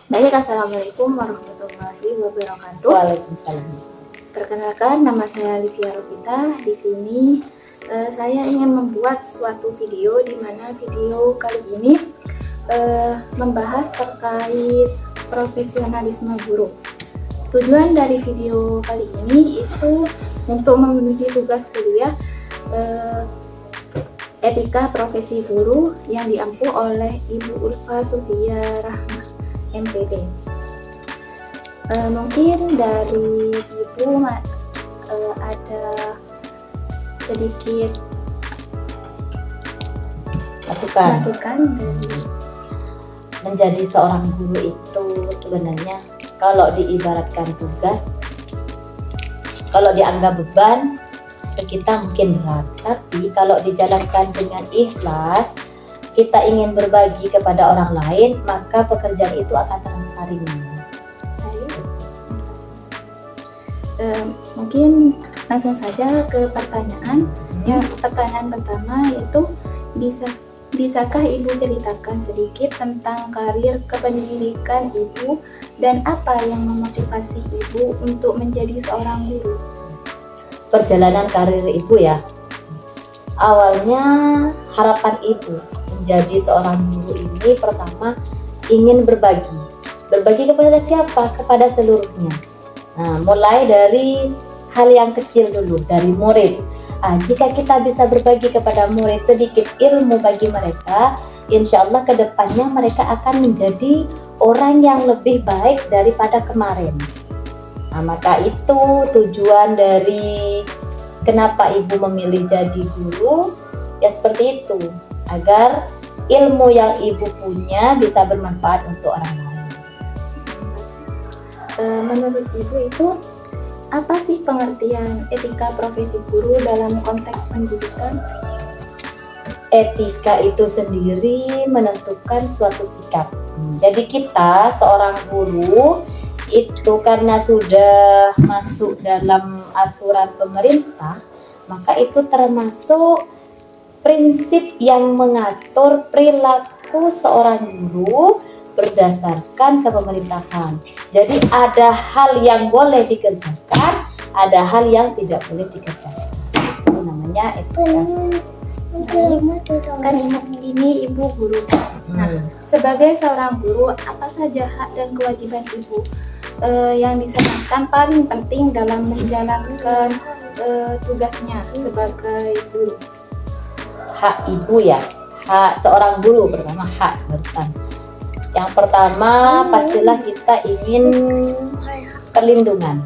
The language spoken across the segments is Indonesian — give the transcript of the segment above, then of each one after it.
Baik, Assalamualaikum warahmatullahi wabarakatuh. Waalaikumsalam. Perkenalkan, nama saya Livia Rovita. Di sini saya ingin membuat suatu video di mana video kali ini membahas terkait profesionalisme guru. Tujuan dari video kali ini itu untuk memenuhi tugas kuliah etika profesi guru yang diampu oleh Ibu Ulfa Sufia Rahmah, MPD. Mungkin dari Ibu ada sedikit masukan dari menjadi seorang guru itu sebenarnya kalau diibaratkan tugas, kalau dianggap beban kita mungkin berat, tapi kalau dijalankan dengan ikhlas, kita ingin berbagi kepada orang lain, maka pekerjaan itu akan terasa ringan. Mungkin langsung saja ke pertanyaan. Pertanyaan pertama yaitu bisakah Ibu ceritakan sedikit tentang karir kependidikan Ibu dan apa yang memotivasi Ibu untuk menjadi seorang guru? Perjalanan karir Ibu ya, awalnya harapan Ibu menjadi seorang guru ini pertama ingin berbagi kepada siapa? Kepada seluruhnya. Nah, mulai dari hal yang kecil dulu, dari murid. Jika kita bisa berbagi kepada murid sedikit ilmu bagi mereka, insya Allah kedepannya mereka akan menjadi orang yang lebih baik daripada kemarin. Nah, maka itu tujuan dari kenapa Ibu memilih jadi guru, ya seperti itu, agar ilmu yang Ibu punya bisa bermanfaat untuk orang lain. Menurut Ibu itu apa sih pengertian etika profesi guru dalam konteks pendidikan? Etika itu sendiri menentukan suatu sikap. Jadi kita seorang guru itu karena sudah masuk dalam aturan pemerintah, maka itu termasuk prinsip yang mengatur perilaku seorang guru berdasarkan kepemerintahan. Jadi ada hal yang boleh dikerjakan, ada hal yang tidak boleh dikerjakan. Itu namanya etika. Kan ini Ibu guru. Nah, sebagai seorang guru, apa saja hak dan kewajiban Ibu yang disebutkan paling penting dalam menjalankan tugasnya sebagai guru? Hak Ibu ya, hak seorang guru pertama hak barusan. Yang pertama pastilah kita ingin perlindungan.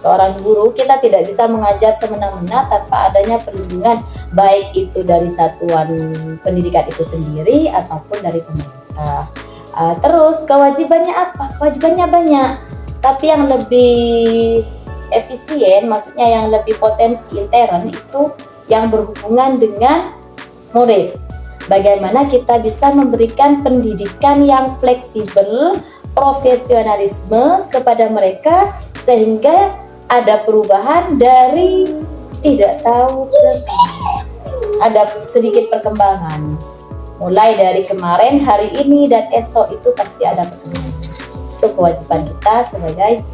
Seorang guru kita tidak bisa mengajar semena-mena tanpa adanya perlindungan, baik itu dari satuan pendidikan itu sendiri ataupun dari pemerintah. Terus kewajibannya apa? Kewajibannya banyak, tapi yang lebih efisien, maksudnya yang lebih potensi intern itu yang berhubungan dengan murid. Bagaimana kita bisa memberikan pendidikan yang fleksibel, profesionalisme kepada mereka sehingga ada perubahan dari tidak tahu ke ada sedikit perkembangan. Mulai dari kemarin, hari ini, dan esok itu pasti ada perkembangan. Itu kewajiban kita sebagai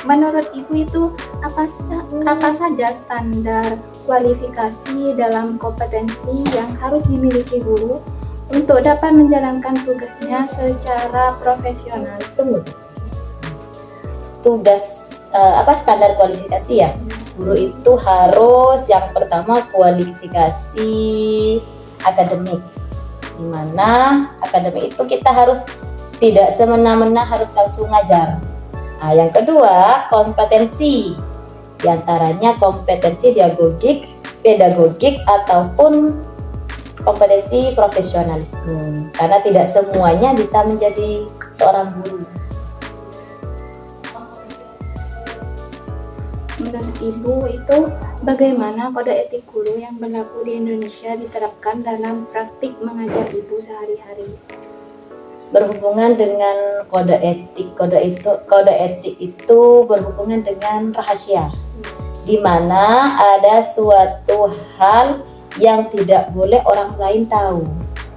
Menurut Ibu itu apa saja standar kualifikasi dalam kompetensi yang harus dimiliki guru untuk dapat menjalankan tugasnya secara profesional? Tugas standar kualifikasi ya. Guru itu harus yang pertama kualifikasi akademik, dimana akademik itu kita harus tidak semena-mena harus langsung ngajar. Yang kedua kompetensi, diantaranya kompetensi pedagogik ataupun kompetensi profesionalisme, karena tidak semuanya bisa menjadi seorang guru. Menurut Ibu itu bagaimana kode etik guru yang berlaku di Indonesia diterapkan dalam praktik mengajar Ibu sehari-hari? Berhubungan dengan kode etik itu berhubungan dengan rahasia, di mana ada suatu hal yang tidak boleh orang lain tahu.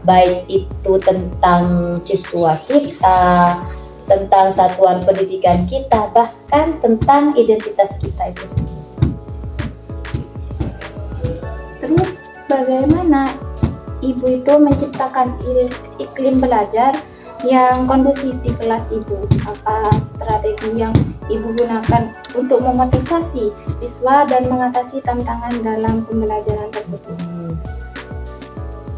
baik itu tentang siswa kita, tentang satuan pendidikan kita, bahkan tentang identitas kita itu sendiri. Terus bagaimana ibu itu menciptakan iklim belajar yang kondusif di kelas ibu? Apa strategi yang ibu gunakan untuk memotivasi siswa dan mengatasi tantangan dalam pembelajaran tersebut?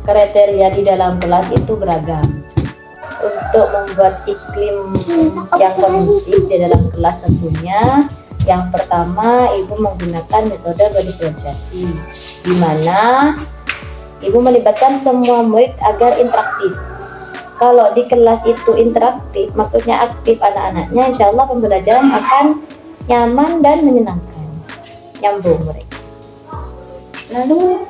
Kriteria di dalam kelas itu beragam. Untuk membuat iklim yang kondusif di dalam kelas tentunya yang pertama ibu menggunakan metode berdiferensiasi, di mana ibu melibatkan semua murid agar interaktif. Kalau di kelas itu interaktif, maksudnya aktif anak-anaknya, insya Allah pembelajaran akan nyaman dan menyenangkan, nyambung mereka. Lalu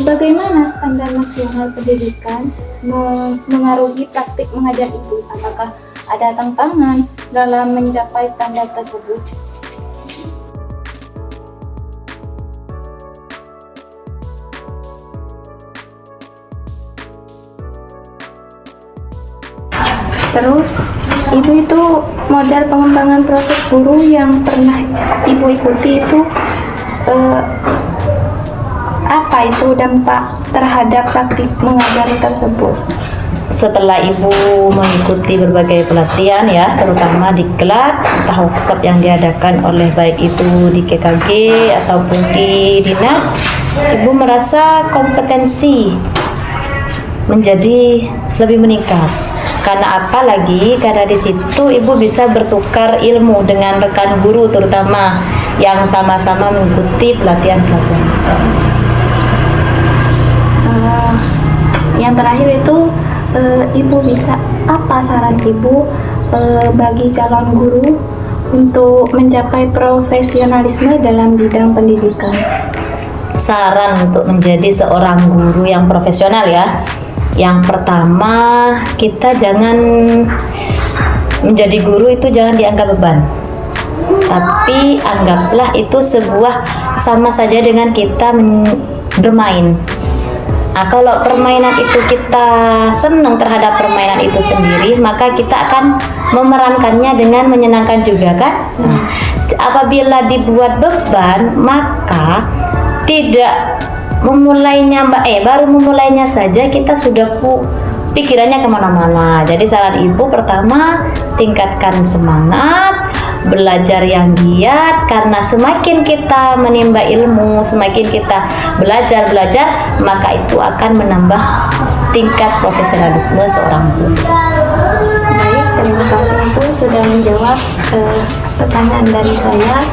bagaimana standar nasional pendidikan mengaruhi praktik mengajar ibu? Apakah ada tantangan dalam mencapai standar tersebut? Terus, ibu itu modal pengembangan proses guru yang pernah ibu ikuti itu apa itu dampak terhadap praktik mengajar tersebut? Setelah ibu mengikuti berbagai pelatihan ya, terutama di diklat, atau workshop yang diadakan oleh baik itu di KKG ataupun di dinas, ibu merasa kompetensi menjadi lebih meningkat. Karena apa lagi? Karena di situ ibu bisa bertukar ilmu dengan rekan guru, terutama yang sama-sama mengikuti pelatihan-pelatihan. Yang terakhir itu ibu bisa apa saran ibu bagi calon guru untuk mencapai profesionalisme dalam bidang pendidikan? Saran untuk menjadi seorang guru yang profesional ya. Yang pertama, kita jangan menjadi guru itu jangan dianggap beban. Tapi anggaplah itu sebuah sama saja dengan kita bermain. Nah, kalau permainan itu kita senang terhadap permainan itu sendiri, maka kita akan memerankannya dengan menyenangkan juga kan? Nah, apabila dibuat beban, maka tidak memulainya baru memulainya saja kita sudah pikirannya kemana-mana. Jadi saran ibu pertama, tingkatkan semangat, belajar yang giat, karena semakin kita menimba ilmu, semakin kita belajar, maka itu akan menambah tingkat profesionalisme seorang guru. Baik, terima kasih ibu sudah menjawab pertanyaan dari saya.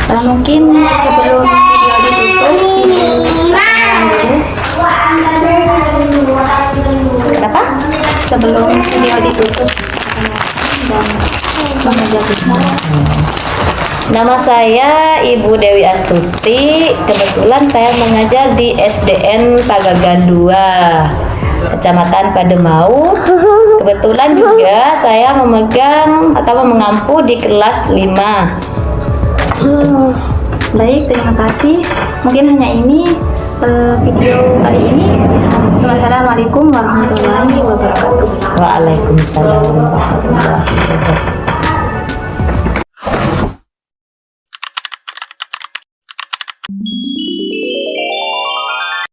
Mungkin sebelum video ditutup, Kenapa? Sebelum video ditutup dan mengajar kita. Nama saya Ibu Dewi Astuti. Kebetulan saya mengajar di SDN Pagagan 2, Kecamatan Pademau. Kebetulan juga saya memegang atau mengampu di kelas 5. Baik, terima kasih. Mungkin hanya ini video kali ini. Wassalamualaikum warahmatullahi wabarakatuh. Waalaikumsalam warahmatullahi wabarakatuh.